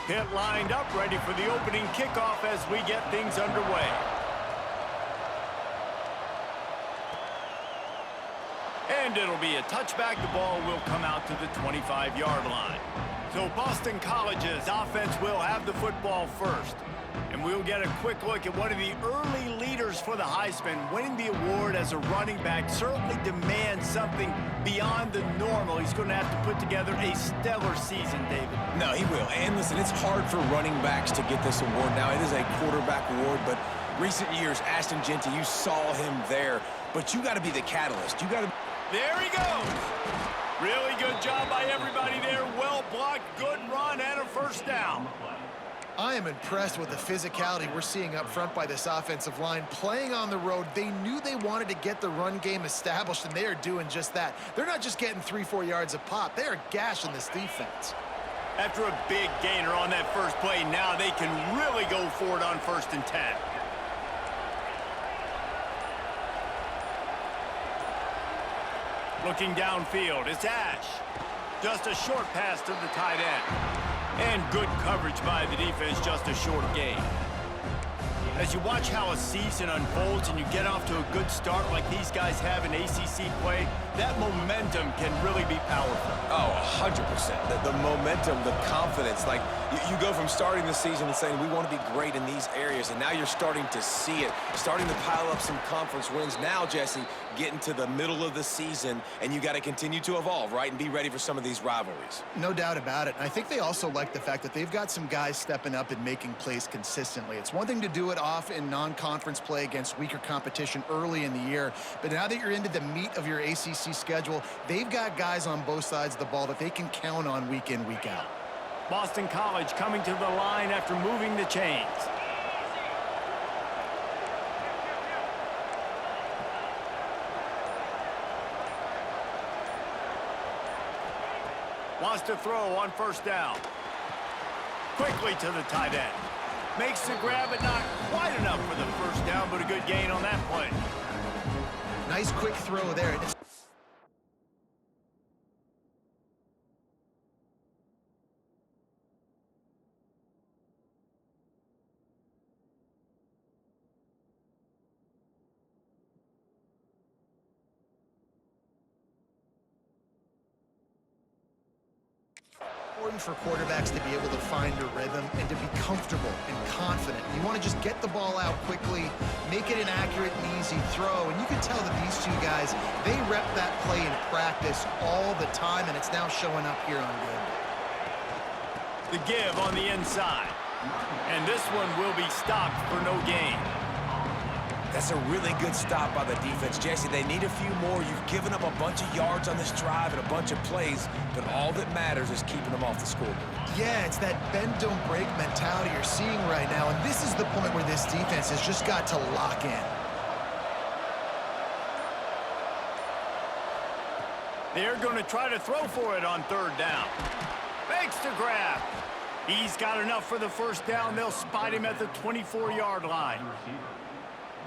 Pitt lined up, ready for the opening kickoff as we get things underway. And it'll be a touchback. The ball will come out to the 25-yard line. So Boston College's offense will have the football first. And we'll get a quick look at one of the early leaders for the Heisman. Winning the award as a running back certainly demands something beyond the normal. He's going to have to put together a stellar season, David. No, he will. And listen, it's hard for running backs to get this award. Now, it is a quarterback award, but recent years, Ashton Jeanty, you saw him there. But you got to be the catalyst. You got to... There he goes. Really good job by everybody there. Well blocked, good run, and a first down. I am impressed with the physicality we're seeing up front by this offensive line. Playing on the road, they knew they wanted to get the run game established, and they are doing just that. They're not just getting 3-4 yards a pop. They are gashing this defense. After a big gainer on that first play, now they can really go for it on 1st and 10. Looking downfield, it's Ash. Just a short pass to the tight end. And good coverage by the defense, just a short gain. As you watch how a season unfolds and you get off to a good start like these guys have in ACC play, that momentum can really be powerful. Oh, 100%. The momentum, the confidence. Like, you go from starting the season and saying, we want to be great in these areas, and now you're starting to see it, starting to pile up some conference wins. Now, Jesse, getting to the middle of the season, and you got to continue to evolve, right, and be ready for some of these rivalries. No doubt about it. And I think they also like the fact that they've got some guys stepping up and making plays consistently. It's one thing to do it off in non-conference play against weaker competition early in the year, but now that you're into the meat of your ACC schedule, they've got guys on both sides of the ball that they can count on week in, week out. Boston College coming to the line after moving the chains. Wants to throw on 1st down. Quickly to the tight end. Makes the grab, but not quite enough for the 1st down, but a good gain on that play. Nice quick throw there. Important for quarterbacks to be able to find a rhythm and to be comfortable and confident. You want to just get the ball out quickly, make it an accurate and easy throw, and you can tell that these two guys, they rep that play in practice all the time, and it's now showing up here on game day. The give on the inside, and this one will be stopped for no gain. That's a really good stop by the defense. Jesse, they need a few more. You've given up a bunch of yards on this drive and a bunch of plays, but all that matters is keeping them off the scoreboard. Yeah, it's that bend, don't break mentality you're seeing right now, and this is the point where this defense has just got to lock in. They're going to try to throw for it on 3rd down. Makes the grab. He's got enough for the 1st down. They'll spot him at the 24-yard line.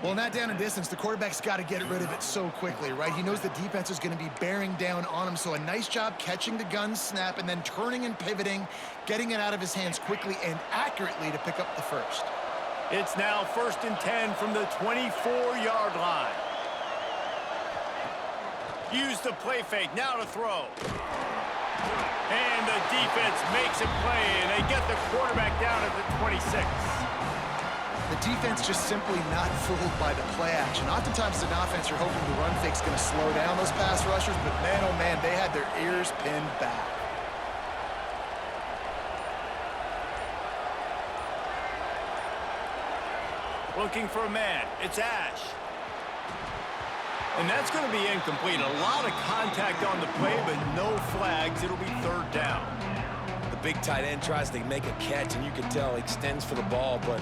Well, in that down and distance, the quarterback's got to get rid of it so quickly, right? He knows the defense is going to be bearing down on him, so a nice job catching the gun snap and then turning and pivoting, getting it out of his hands quickly and accurately to pick up the 1st. It's now 1st and 10 from the 24-yard line. Use the play fake, now to throw. And the defense makes a play, and they get the quarterback down at the 26. The defense just simply not fooled by the play action. Oftentimes, as an offense, you're hoping the run fake's going to slow down those pass rushers, but man, oh man, they had their ears pinned back. Looking for a man, it's Ash. And that's going to be incomplete. A lot of contact on the play, but no flags. It'll be 3rd down. The big tight end tries to make a catch, and you can tell he extends for the ball, but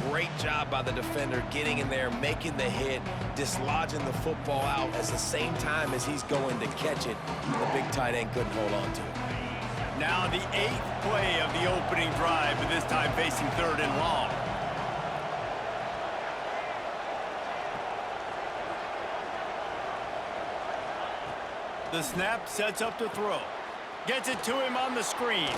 great job by the defender getting in there, making the hit, dislodging the football out at the same time as he's going to catch it. The big tight end couldn't hold on to it. Now the 8th play of the opening drive, but this time facing 3rd and long. The snap sets up to throw. Gets it to him on the screen.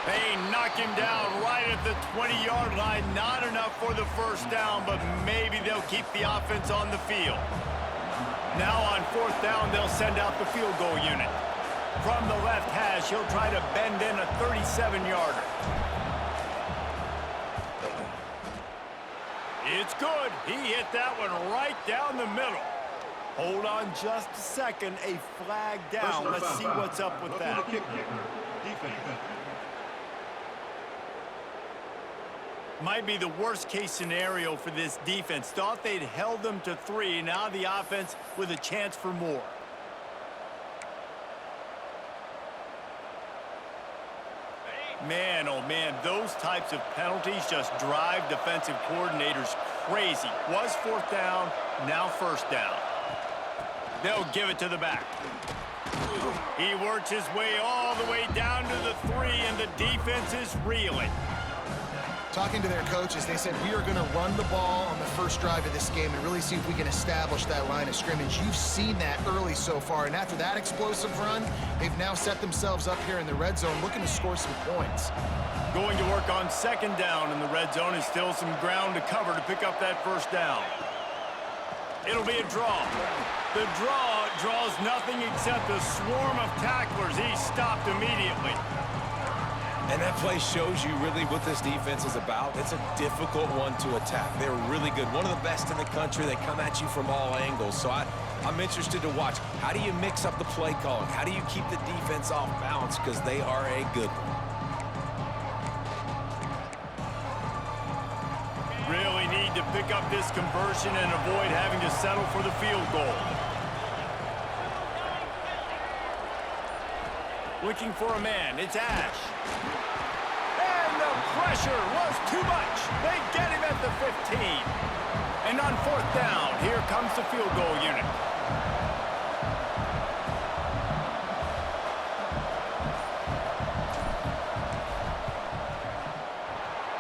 They knock knock him down right at the 20-yard line. Not enough for the first down, but maybe they'll keep the offense on the field. Now on fourth down, they'll send out the field goal unit. From the left hash, he'll try to bend in a 37-yarder. It's good. He hit that one right down the middle. Hold on just a second. A flag down. Let's see what's up with that. Might be the worst case scenario for this defense. Thought they'd held them to 3. Now the offense with a chance for more. Man, oh man, those types of penalties just drive defensive coordinators crazy. Was fourth down, now first down. They'll give it to the back. He works his way all the way down to the 3, and the defense is reeling. Talking to their coaches, they said, we are going to run the ball on the first drive of this game and really see if we can establish that line of scrimmage. You've seen that early so far, and after that explosive run, they've now set themselves up here in the red zone looking to score some points. Going to work on second down in the red zone is still some ground to cover to pick up that first down. It'll be a draw. The draw draws nothing except a swarm of tacklers. He's stopped immediately. And that play shows you really what this defense is about. It's a difficult one to attack. They're really good. One of the best in the country. They come at you from all angles. So I'm interested to watch. How do you mix up the play calling? How do you keep the defense off balance? Because they are a good one. Really need to pick up this conversion and avoid having to settle for the field goal. Looking for a man. It's Ash. And the pressure was too much. They get him at the 15. And on fourth down, here comes the field goal unit.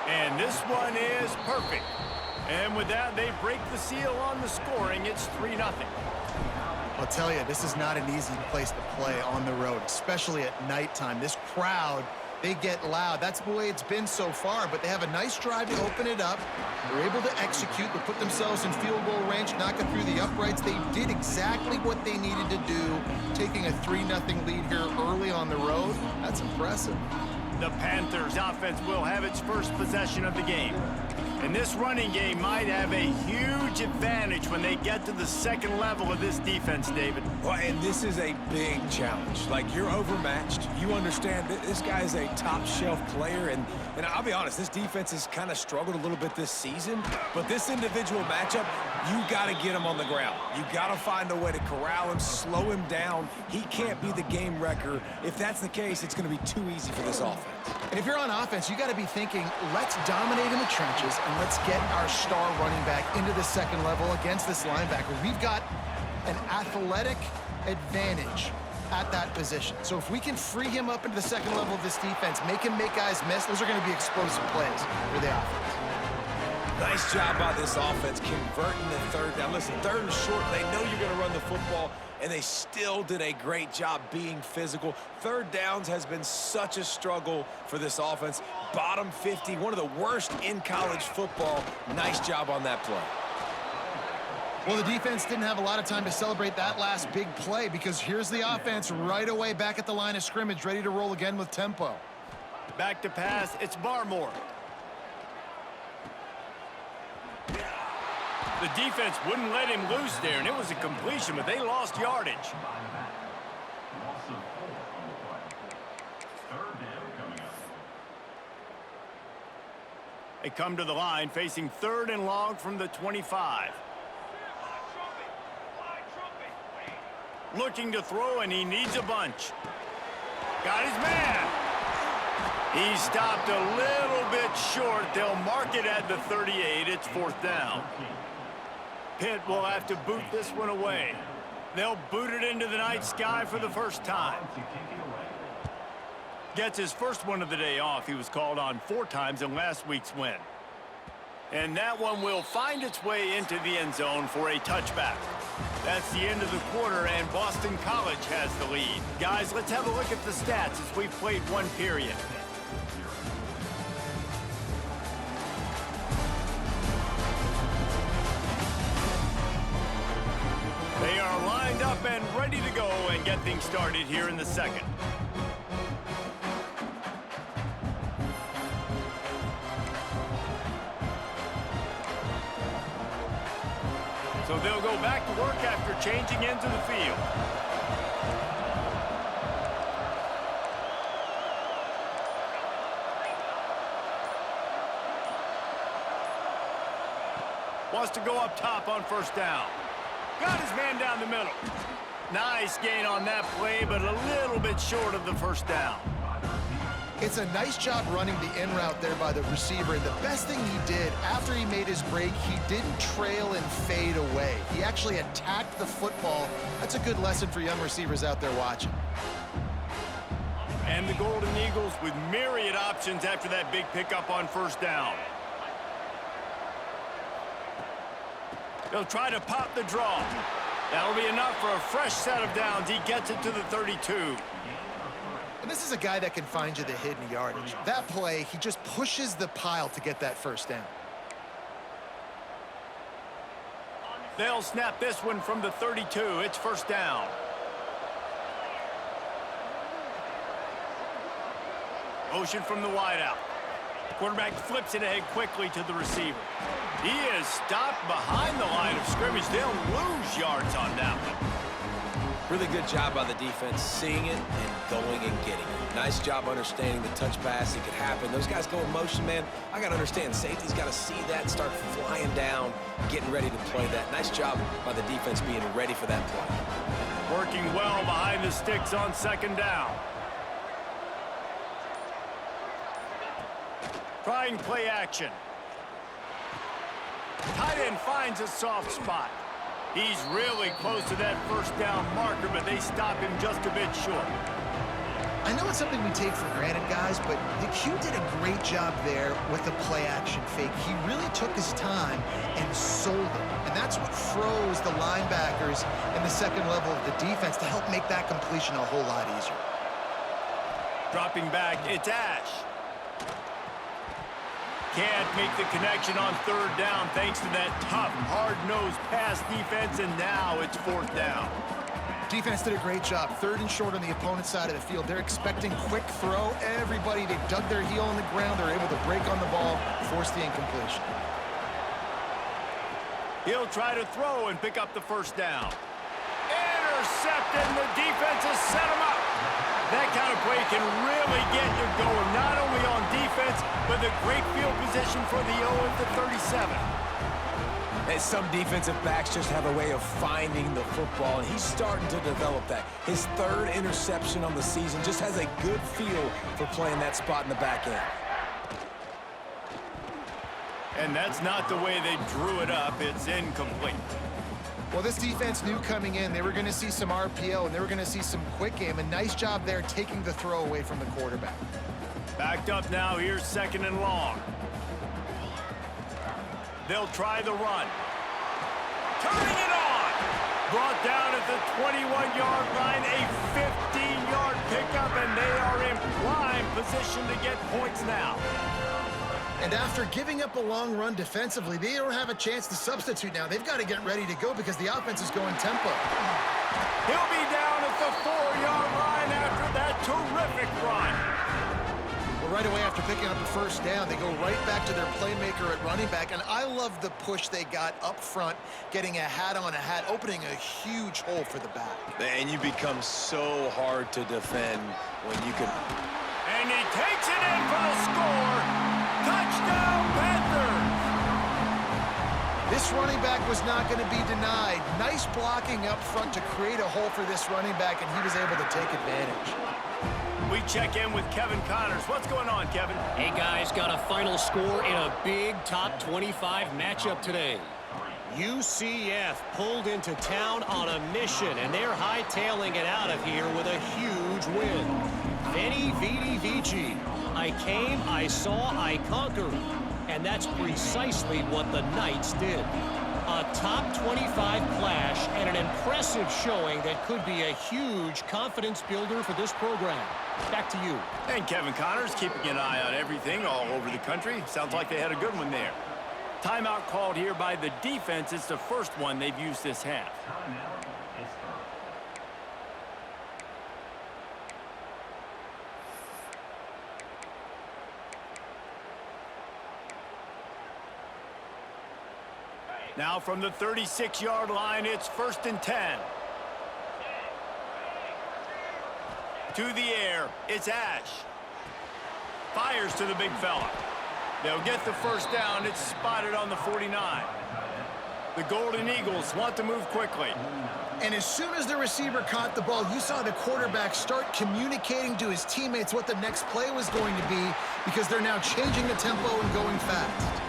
And this one is perfect. And with that, they break the seal on the scoring. It's 3-0. I'll tell you, this is not an easy place to play on the road, especially at nighttime. This crowd, they get loud. That's the way it's been so far, but they have a nice drive to open it up. They're able to execute. They put themselves in field goal range, knock it through the uprights. They did exactly what they needed to do, taking a 3-0 lead here early on the road. That's impressive. The Panthers' offense will have its first possession of the game. And this running game might have a huge advantage when they get to the second level of this defense, David. Well, and this is a big challenge. Like, you're overmatched. You understand that this guy is a top-shelf player. And I'll be honest, this defense has kind of struggled a little bit this season. But this individual matchup, you got to get him on the ground. You got to find a way to corral him, slow him down. He can't be the game wrecker. If that's the case, it's going to be too easy for this offense. And if you're on offense, you got to be thinking, let's dominate in the trenches and let's get our star running back into the second level against this linebacker. We've got an athletic advantage at that position. So if we can free him up into the second level of this defense, make him make guys miss, those are going to be explosive plays for the offense. Nice job by this offense converting the third down. Listen, third and short, they know you're going to run the football, and they still did a great job being physical. Third downs has been such a struggle for this offense. Bottom 50, one of the worst in college football. Nice job on that play. Well, the defense didn't have a lot of time to celebrate that last big play because here's the offense right away back at the line of scrimmage, ready to roll again with tempo. Back to pass, it's Barmore. The defense wouldn't let him loose there, and it was a completion, but they lost yardage. They come to the line, facing third and long from the 25. Looking to throw, and he needs a bunch. Got his man. He stopped a little bit short. They'll mark it at the 38. It's fourth down. Pitt will have to boot this one away. They'll boot it into the night sky for the first time. Gets his first one of the day off. He was called on 4 times in last week's win. And that one will find its way into the end zone for a touchback. That's the end of the quarter, and Boston College has the lead. Guys, let's have a look at the stats as we've played one period. and ready to go and get things started here in the second. So they'll go back to work after changing into the field. Wants to go up top on first down. Got his man down the middle. Nice gain on that play, but a little bit short of the first down. It's a nice job running the in route there by the receiver. And the best thing he did after he made his break, he didn't trail and fade away. He actually attacked the football. That's a good lesson for young receivers out there watching. And the Golden Eagles with myriad options after that big pickup on first down. They'll try to pop the draw. That'll be enough for a fresh set of downs. He gets it to the 32. And this is a guy that can find you the hidden yardage. That play, he just pushes the pile to get that first down. They'll snap this one from the 32. It's first down. Motion from the wideout. Quarterback flips it ahead quickly to the receiver. He is stopped behind the line of scrimmage. They'll lose yards on that one. Really good job by the defense, seeing it and going and getting it. Nice job understanding the touch pass. It could happen. Those guys go in motion, man. I got to understand. Safety's got to see that and start flying down, getting ready to play that. Nice job by the defense being ready for that play. Working well behind the sticks on second down. Trying play action. Tight end finds a soft spot. He's really close to that first down marker, but they stop him just a bit short. I know it's something we take for granted, guys, but the Q did a great job there with the play action fake. He really took his time and sold it. And that's what froze the linebackers in the second level of the defense to help make that completion a whole lot easier. Dropping back, it's Ash. Can't make the connection on third down thanks to that tough, hard-nosed pass defense, and now it's fourth down. Defense did a great job. Third and short on the opponent's side of the field. They're expecting quick throw. Everybody, they dug their heel on the ground. They're able to break on the ball, force the incompletion. He'll try to throw and pick up the first down. Intercepted, and the defense has set him up. That kind of play can really get you going, not only on defense, but the great field position for the 0 at the 37. And some defensive backs just have a way of finding the football, and he's starting to develop that. His third interception on the season just has a good feel for playing that spot in the back end. And that's not the way they drew it up. It's incomplete. Well, this defense knew coming in they were going to see some RPO and they were going to see some quick game. A nice job there taking the throw away from the quarterback. Backed up now. Here's second and long. They'll try the run. Turning it on. Brought down at the 21-yard line. A 15-yard pickup, and they are in prime position to get points now. And after giving up a long run defensively, they don't have a chance to substitute now. They've got to get ready to go because the offense is going tempo. He'll be down at the 4-yard line after that terrific run. Well, right away after picking up the first down, they go right back to their playmaker at running back. And I love the push they got up front, getting a hat on a hat, opening a huge hole for the back. And you become so hard to defend when you can... And he takes it in for the score. Touchdown, Panthers! This running back was not going to be denied. Nice blocking up front to create a hole for this running back, and he was able to take advantage. We check in with Kevin Connors. What's going on, Kevin? Hey, guys, got a final score in a big top 25 matchup today. UCF pulled into town on a mission, and they're hightailing it out of here with a huge win. Veni, Vidi, Vici. I came, I saw, I conquered. And that's precisely what the Knights did. A top 25 clash and an impressive showing that could be a huge confidence builder for this program. Back to you. And Kevin Connors keeping an eye on everything all over the country. Sounds like they had a good one there. Timeout called here by the defense. It's the first one they've used this half. Now from the 36-yard line, it's 1st and 10. To the air, it's Ash. Fires to the big fella. They'll get the first down. It's spotted on the 49. The Golden Eagles want to move quickly. And as soon as the receiver caught the ball, you saw the quarterback start communicating to his teammates what the next play was going to be because they're now changing the tempo and going fast.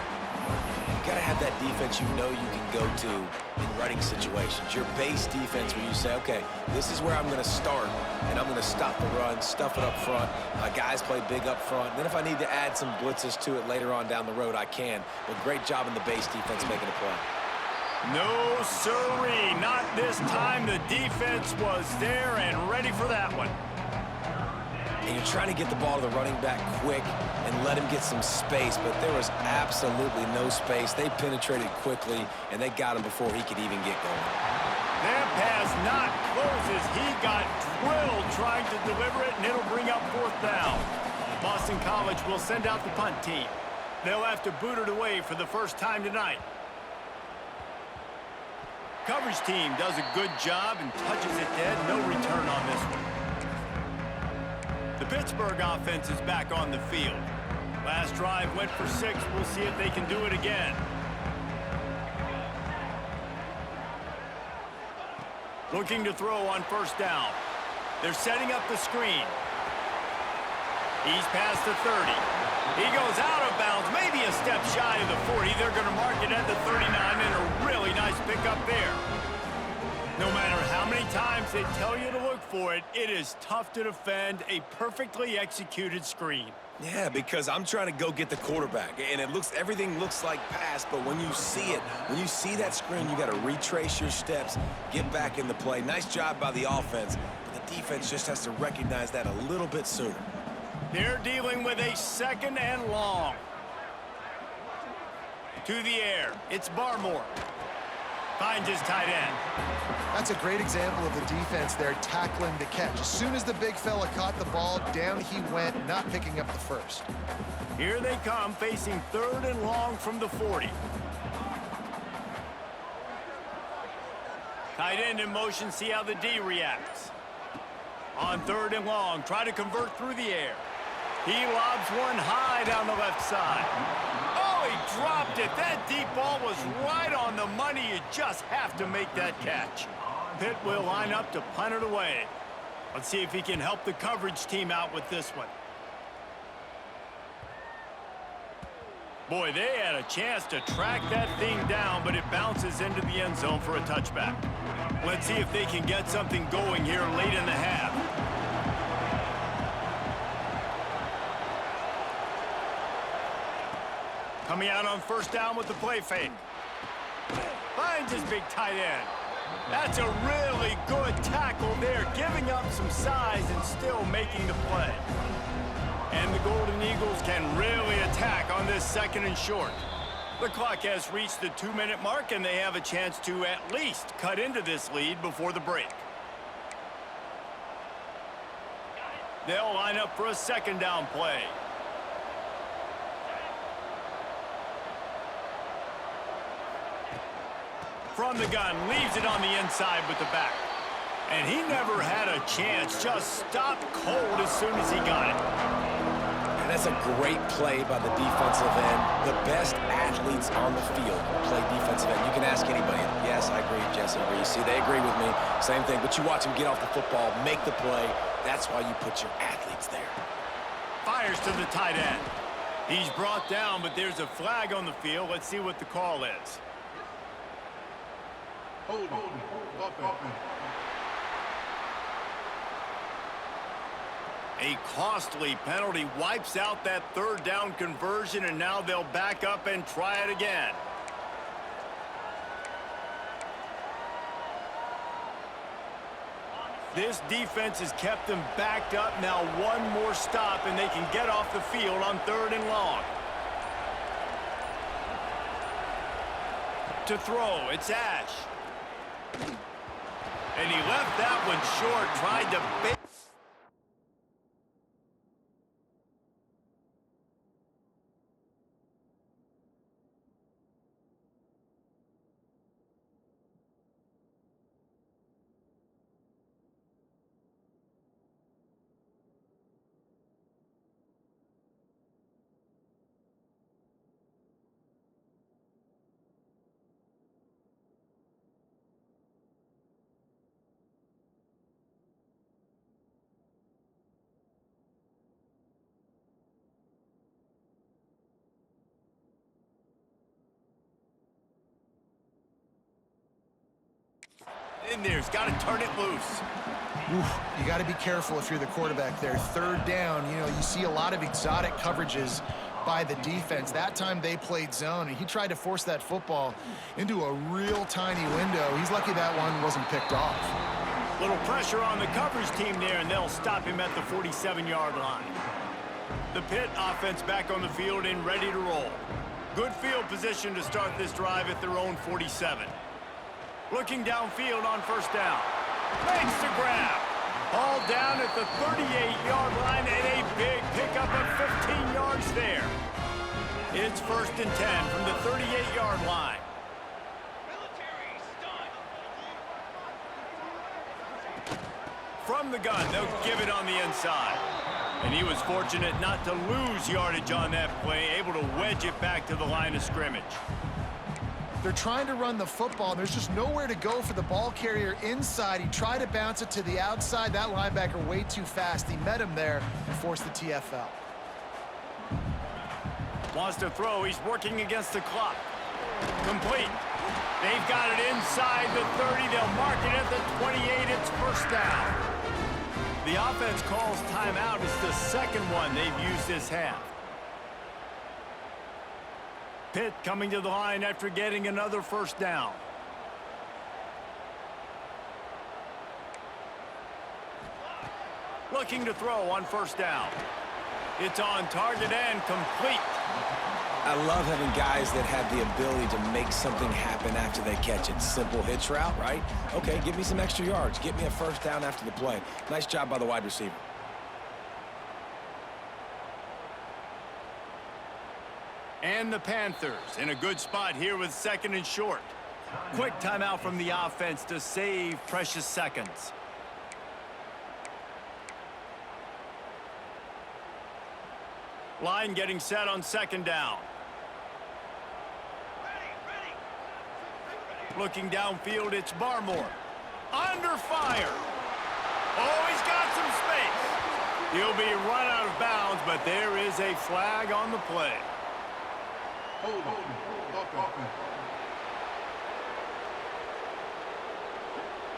You gotta have that defense you know you can go to in running situations. Your base defense where you say, okay, this is where I'm gonna start, and I'm gonna stop the run, stuff it up front. My guys play big up front. Then if I need to add some blitzes to it later on down the road, I can. But great job in the base defense making a play. No siree, not this time. The defense was there and ready for that one. And you're trying to get the ball to the running back quick and let him get some space, but there was absolutely no space. They penetrated quickly, and they got him before he could even get going. That pass not closes. He got drilled trying to deliver it, and it'll bring up 4th down. Boston College will send out the punt team. They'll have to boot it away for the first time tonight. Coverage team does a good job and touches it dead. No return on this one. The Pittsburgh offense is back on the field. Last drive went for 6. We'll see if they can do it again. Looking to throw on 1st down. They're setting up the screen. He's past the 30. He goes out of bounds, maybe a step shy of the 40. They're going to mark it at the 39, and a really nice pickup there. No matter how many times they tell you to look for it, it is tough to defend a perfectly executed screen. Yeah, because I'm trying to go get the quarterback, and everything looks like pass, but when you see it, when you see that screen, you got to retrace your steps, get back in the play. Nice job by the offense, but the defense just has to recognize that a little bit sooner. They're dealing with a 2nd and long. To the air, it's Barmore. Finds his tight end. That's a great example of the defense there tackling the catch. As soon as the big fella caught the ball, down he went, not picking up the first. Here they come, facing 3rd and long from the 40. Tight end in motion, see how the D reacts. On 3rd and long, try to convert through the air. He lobs one high down the left side. Oh, he dropped it. That deep ball was right on the money. You just have to make that catch. Pitt will line up to punt it away. Let's see if he can help the coverage team out with this one. Boy, they had a chance to track that thing down, but it bounces into the end zone for a touchback. Let's see if they can get something going here late in the half. Coming out on 1st down with the play fake. Finds his big tight end. That's a really good tackle there, giving up some size and still making the play. And the Golden Eagles can really attack on this 2nd and short. The clock has reached the 2-minute mark, and they have a chance to at least cut into this lead before the break. They'll line up for a 2nd down play. From the gun, leaves it on the inside with the back. And he never had a chance, just stopped cold as soon as he got it. And that's a great play by the defensive end. The best athletes on the field play defensive end. You can ask anybody. Yes, I agree, Jesse. You see, they agree with me. Same thing, but you watch them get off the football, make the play. That's why you put your athletes there. Fires to the tight end. He's brought down, but there's a flag on the field. Let's see what the call is. A costly penalty wipes out that 3rd down conversion, and now they'll back up and try it again. This defense has kept them backed up. Now one more stop, and they can get off the field on 3rd and long. To throw, it's Ash. And he left that one short, tried to... In there, he's got to turn it loose. Oof, you got to be careful if you're the quarterback there. Third down, you see a lot of exotic coverages by the defense. That time they played zone, and he tried to force that football into a real tiny window. He's lucky that one wasn't picked off. Little pressure on the coverage team there, and they'll stop him at the 47-yard line. The Pitt offense back on the field and ready to roll. Good field position to start this drive at their own 47. Looking downfield on first down. Makes the grab. Ball down at the 38-yard line, and a big pickup of 15 yards there. It's 1st and 10 from the 38-yard line. From the gun, they'll give it on the inside. And he was fortunate not to lose yardage on that play, able to wedge it back to the line of scrimmage. They're trying to run the football. There's just nowhere to go for the ball carrier inside. He tried to bounce it to the outside. That linebacker way too fast. He met him there and forced the TFL. Wants to throw. He's working against the clock. Complete. They've got it inside the 30. They'll mark it at the 28. It's first down. The offense calls timeout. It's the second one they've used this half. Pitt coming to the line after getting another first down. Looking to throw on first down. It's on target and complete. I love having guys that have the ability to make something happen after they catch it. Simple hitch route, right? Okay, give me some extra yards. Get me a first down after the play. Nice job by the wide receiver. And the Panthers in a good spot here with 2nd and short. Quick timeout from the offense to save precious seconds. Line getting set on 2nd down. Looking downfield, it's Barmore. Under fire. Oh, he's got some space. He'll be run out of bounds, but there is a flag on the play.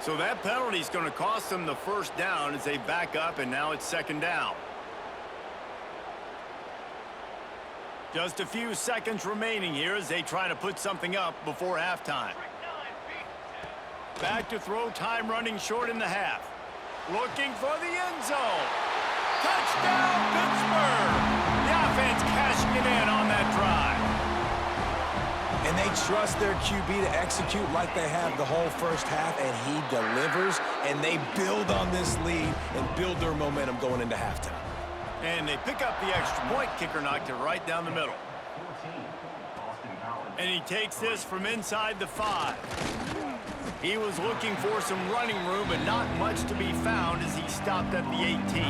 So that penalty is going to cost them the first down as they back up, and now it's 2nd down. Just a few seconds remaining here as they try to put something up before halftime. Back to throw, time running short in the half. Looking for the end zone. Touchdown, Pittsburgh! The offense cashing it in on that drive. And they trust their QB to execute like they have the whole first half, and he delivers, and they build on this lead and build their momentum going into halftime. And they pick up the extra point. Kicker knocked it right down the middle. And he takes this from inside the 5. He was looking for some running room, but not much to be found as he stopped at the 18.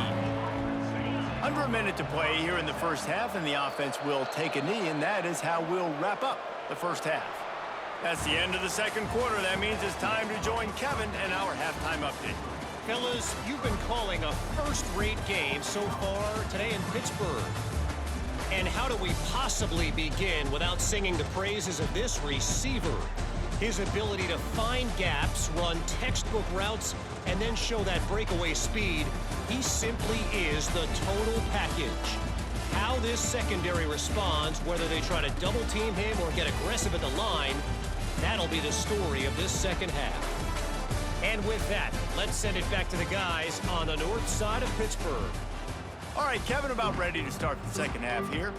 Under a minute to play here in the first half, and the offense will take a knee, and that is how we'll wrap up the first half. That's the end of the second quarter. That means it's time to join Kevin and our halftime update. Fellas, you've been calling a first-rate game so far today in Pittsburgh. And how do we possibly begin without singing the praises of this receiver? His ability to find gaps, run textbook routes, and then show that breakaway speed. He simply is the total package. How this secondary responds, whether they try to double-team him or get aggressive at the line, that'll be the story of this second half. And with that, let's send it back to the guys on the north side of Pittsburgh. All right, Kevin, about ready to start the second half here.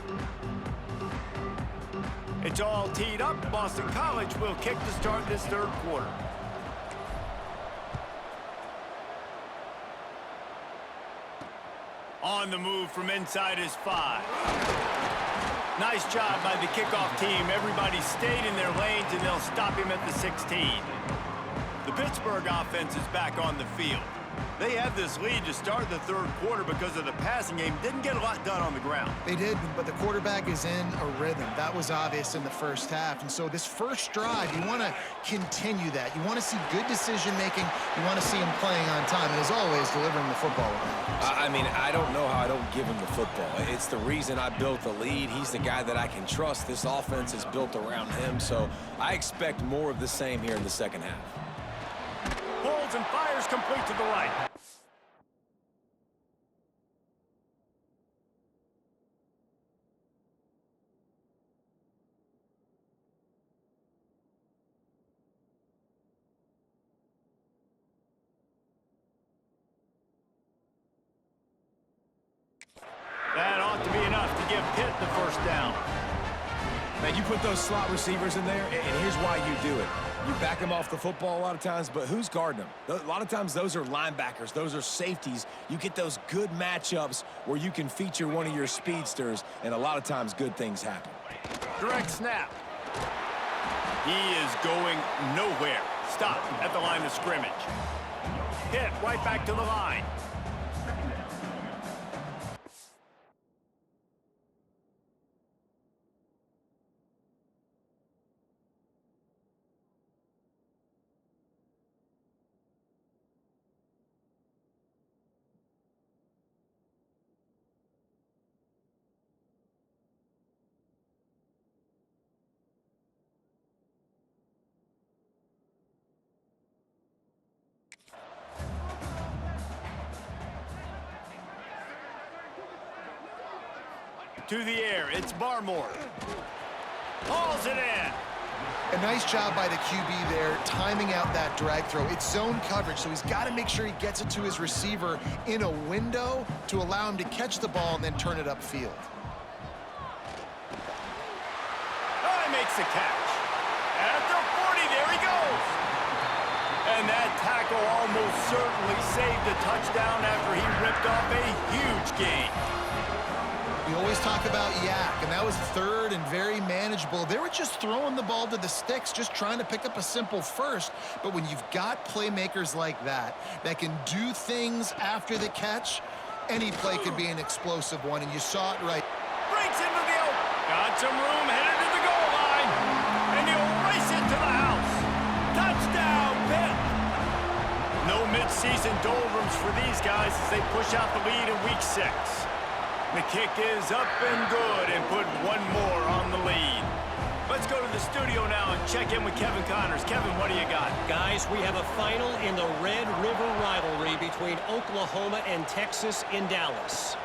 It's all teed up. Boston College will kick to start this third quarter. On the move from inside his 5. Nice job by the kickoff team. Everybody stayed in their lanes, and they'll stop him at the 16. The Pittsburgh offense is back on the field. They had this lead to start the third quarter because of the passing game. Didn't get a lot done on the ground. They did, but the quarterback is in a rhythm. That was obvious in the first half. And so this first drive, you want to continue that. You want to see good decision-making. You want to see him playing on time. And as always, delivering the football. I mean, I don't know how I don't give him the football. It's the reason I built the lead. He's the guy that I can trust. This offense is built around him. So I expect more of the same here in the second half. Pulls and fires complete to the right. That ought to be enough to give Pitt the first down. Man, you put those slot receivers in there, and here's why you do it. You back them off the football a lot of times, but who's guarding them? A lot of times those are linebackers. Those are safeties. You get those good matchups where you can feature one of your speedsters, and a lot of times good things happen. Direct snap. He is going nowhere. Stop at the line of scrimmage. Pitt right back to the line. To the air, it's Barmore. Hauls it in. A nice job by the QB there, timing out that drag throw. It's zone coverage, so he's got to make sure he gets it to his receiver in a window to allow him to catch the ball and then turn it upfield. Oh, he makes the catch. At the 40, there he goes. And that tackle almost certainly saved a touchdown after he ripped off a huge gain. We always talk about yak, and that was third and very manageable. They were just throwing the ball to the sticks, just trying to pick up a simple first. But when you've got playmakers like that can do things after the catch, any play could be an explosive one, and you saw it right. Breaks into the open. Got some room, headed to the goal line. And he'll race it to the house. Touchdown, Pitt. No midseason doldrums for these guys as they push out the lead in week 6. The kick is up and good and put one more on the lead. Let's go to the studio now and check in with Kevin Connors. Kevin, what do you got? Guys, we have a final in the Red River rivalry between Oklahoma and Texas in Dallas.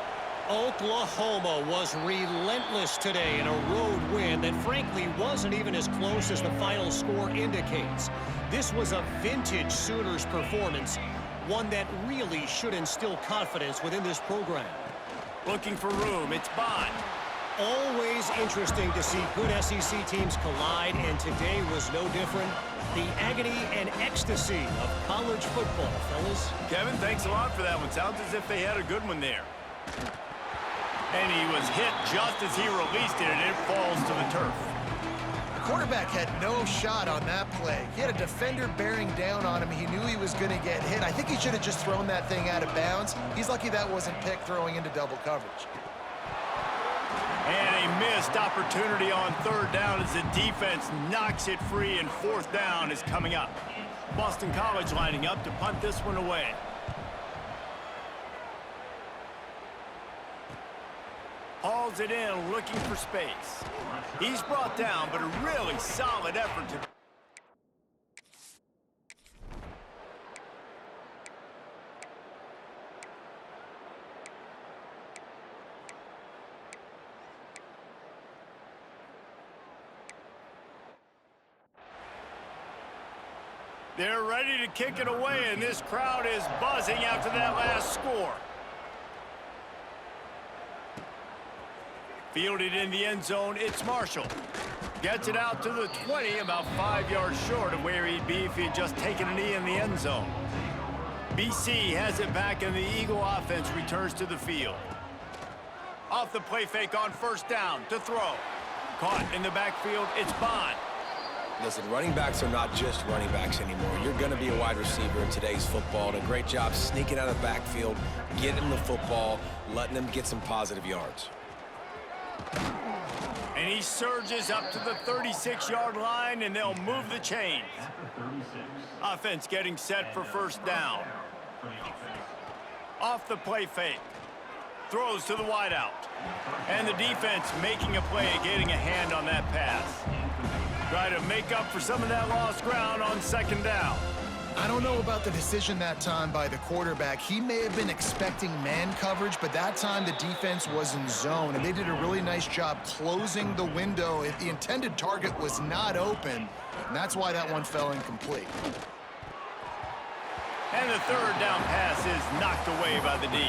Oklahoma was relentless today in a road win that frankly wasn't even as close as the final score indicates. This was a vintage Sooners performance, one that really should instill confidence within this program. Looking for room, it's Bond. Always interesting to see good SEC teams collide, and today was no different. The agony and ecstasy of college football, fellas. Kevin, thanks a lot for that one. Sounds as if they had a good one there. And he was hit just as he released it, and it falls to the turf. The quarterback had no shot on that play. He had a defender bearing down on him. He knew he was going to get hit. I think he should have just thrown that thing out of bounds. He's lucky that wasn't picked throwing into double coverage. And a missed opportunity on third down as the defense knocks it free, and fourth down is coming up. Boston College lining up to punt this one away. Hauls it in, looking for space. He's brought down, but a really solid effort to... They're ready to kick it away, and this crowd is buzzing after that last score. Fielded in the end zone, it's Marshall. Gets it out to the 20, about 5 yards short of where he'd be if he had just taken a knee in the end zone. BC has it back, and the Eagle offense returns to the field. Off the play fake on first down to throw. Caught in the backfield, it's Bond. Listen, running backs are not just running backs anymore. You're going to be a wide receiver in today's football. And a great job sneaking out of the backfield, getting them the football, letting them get some positive yards. And he surges up to the 36-yard line, and they'll move the chains. Offense getting set for first down. Off the play fake. Throws to the wideout. And the defense making a play, getting a hand on that pass. Try to make up for some of that lost ground on second down. I don't know about the decision that time by the quarterback. He may have been expecting man coverage, but that time the defense was in zone, and they did a really nice job closing the window if the intended target was not open, and that's why that one fell incomplete. And the third down pass is knocked away by the D.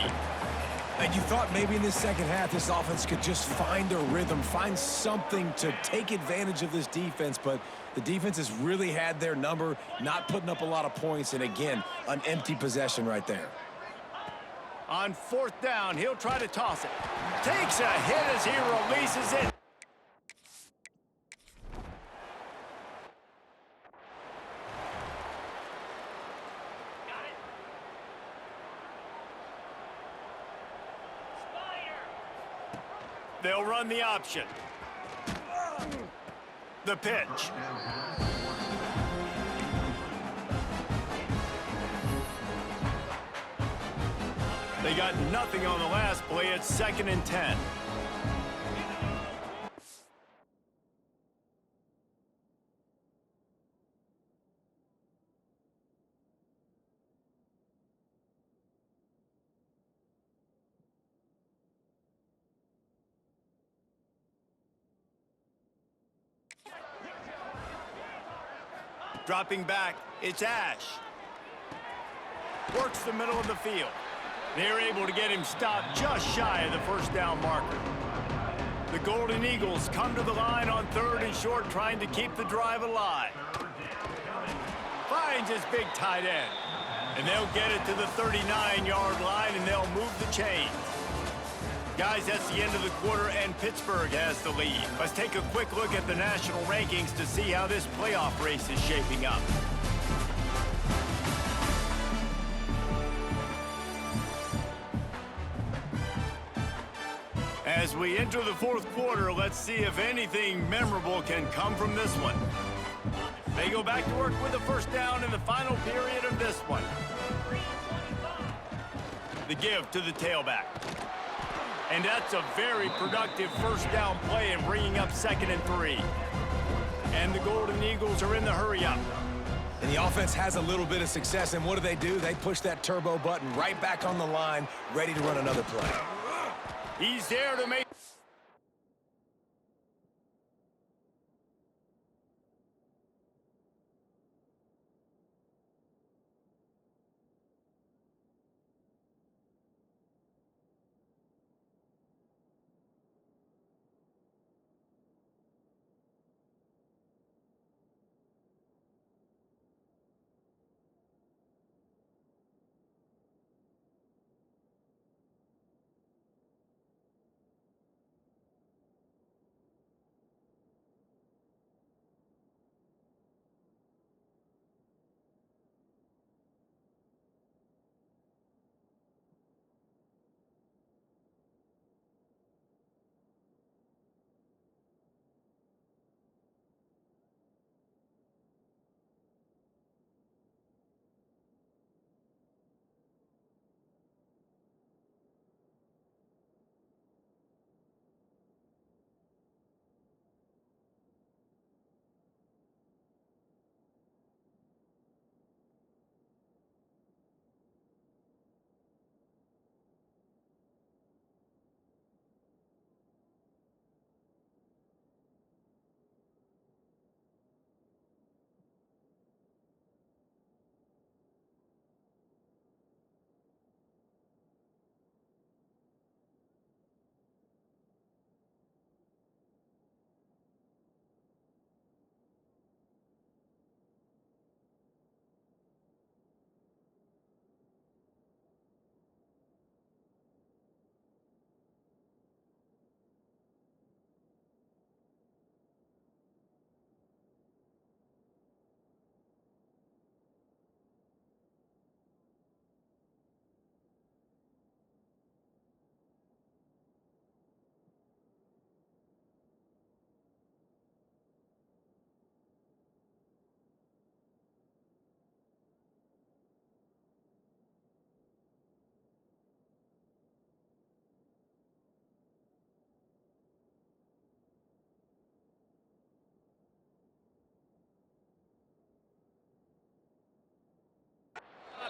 And you thought maybe in the second half this offense could just find a rhythm, find something to take advantage of this defense, but the defense has really had their number, not putting up a lot of points, and again, an empty possession right there. On fourth down, he'll try to toss it. Takes a hit as he releases it. They'll run the option. The pitch. They got nothing on the last play. It's 2nd and 10. Dropping back, it's Ash. Works the middle of the field. They're able to get him stopped just shy of the first down marker. The Golden Eagles come to the line on 3rd and short, trying to keep the drive alive. Finds his big tight end. And they'll get it to the 39-yard line, and they'll move the chains. Guys, that's the end of the quarter, and Pittsburgh has the lead. Let's take a quick look at the national rankings to see how this playoff race is shaping up. As we enter the 4th quarter, let's see if anything memorable can come from this one. They go back to work with the first down in the final period of this one. The give to the tailback. And that's a very productive first down play and bringing up 2nd and 3. And the Golden Eagles are in the hurry-up. And the offense has a little bit of success, and what do? They push that turbo button right back on the line, ready to run another play. He's there to make...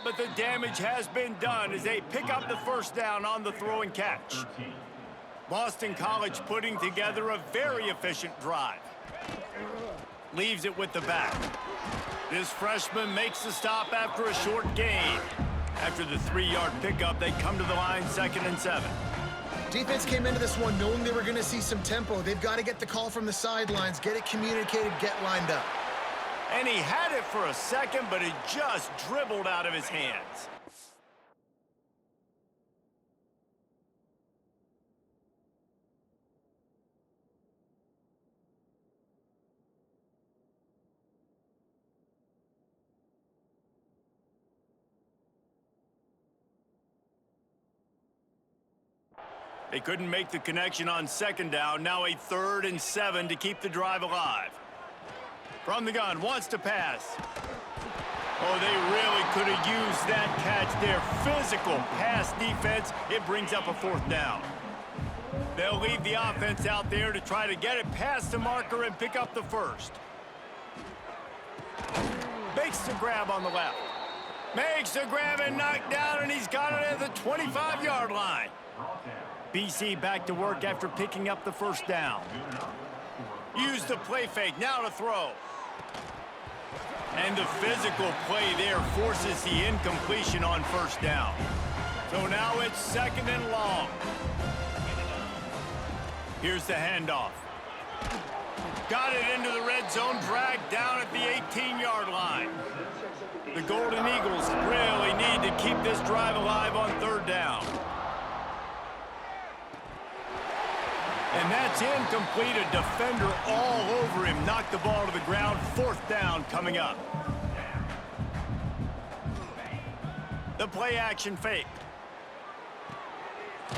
but the damage has been done as they pick up the first down on the throw and catch. Boston College putting together a very efficient drive. Leaves it with the back. This freshman makes the stop after a short gain. After the 3-yard pickup, they come to the line 2nd and 7. Defense came into this one knowing they were going to see some tempo. They've got to get the call from the sidelines, get it communicated, get lined up. And he had it for a second, but it just dribbled out of his hands. They couldn't make the connection on 2nd down. Now a 3rd and 7 to keep the drive alive. From the gun, wants to pass. Oh, they really could have used that catch there. Physical pass defense. It brings up a 4th down. They'll leave the offense out there to try to get it past the marker and pick up the 1st. Makes the grab on the left. Makes the grab and knocked down, and he's got it at the 25-yard line. BC back to work after picking up the 1st down. Use the play fake, now to throw. And the physical play there forces the incompletion on 1st down. So now it's 2nd and long. Here's the handoff. Got it into the red zone, dragged down at the 18-yard line. The Golden Eagles really need to keep this drive alive on 3rd down. And that's incomplete. A defender all over him. Knocked the ball to the ground. 4th down coming up. The play action fake.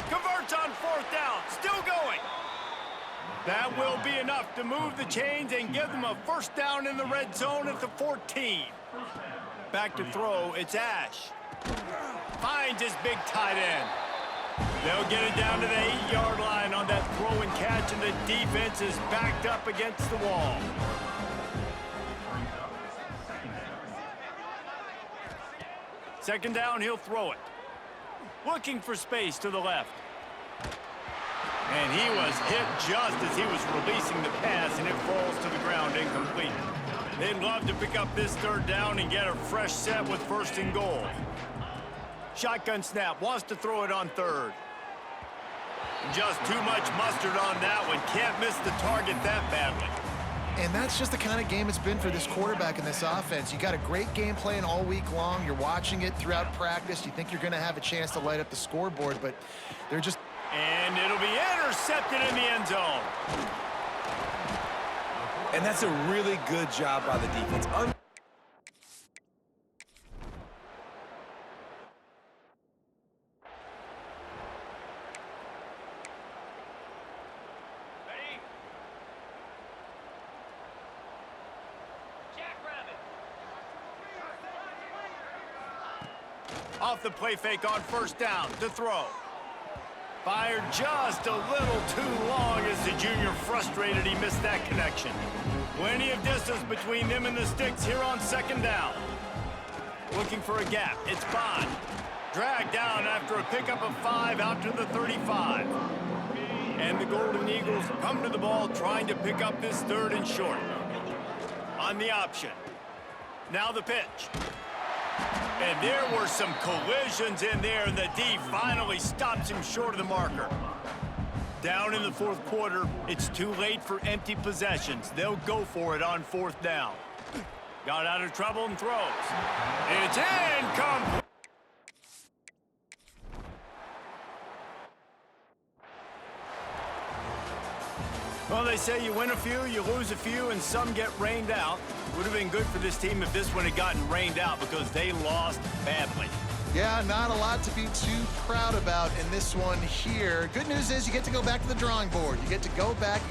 Converts on 4th down. Still going. That will be enough to move the chains and give them a 1st down in the red zone at the 14. Back to throw. It's Ash. Finds his big tight end. They'll get it down to the 8-yard line on that throw and catch, and the defense is backed up against the wall. Second down, he'll throw it. Looking for space to the left. And he was hit just as he was releasing the pass, and it falls to the ground incomplete. They'd love to pick up this 3rd down and get a fresh set with 1st and goal. Shotgun snap, wants to throw it on 3rd. Just too much mustard on that one. Can't miss the target that badly. And that's just the kind of game it's been for this quarterback and this offense. You got a great game plan all week long. You're watching it throughout practice. You think you're going to have a chance to light up the scoreboard, but they're just... And it'll be intercepted in the end zone. And that's a really good job by the defense. Off the play fake on 1st down to throw. Fired just a little too long as the junior frustrated he missed that connection. Plenty of distance between them and the sticks here on 2nd down. Looking for a gap. It's Bond. Dragged down after a pickup of 5 out to the 35. And the Golden Eagles come to the ball trying to pick up this 3rd and short. On the option. Now the pitch. And there were some collisions in there, and the D finally stops him short of the marker. Down in the 4th quarter, it's too late for empty possessions. They'll go for it on 4th down. Got out of trouble and throws. It's incomplete. Well, they say you win a few, you lose a few, and some get rained out. Would have been good for this team if this one had gotten rained out because they lost badly. Yeah, not a lot to be too proud about in this one here. Good news is you get to go back to the drawing board. You get to go back.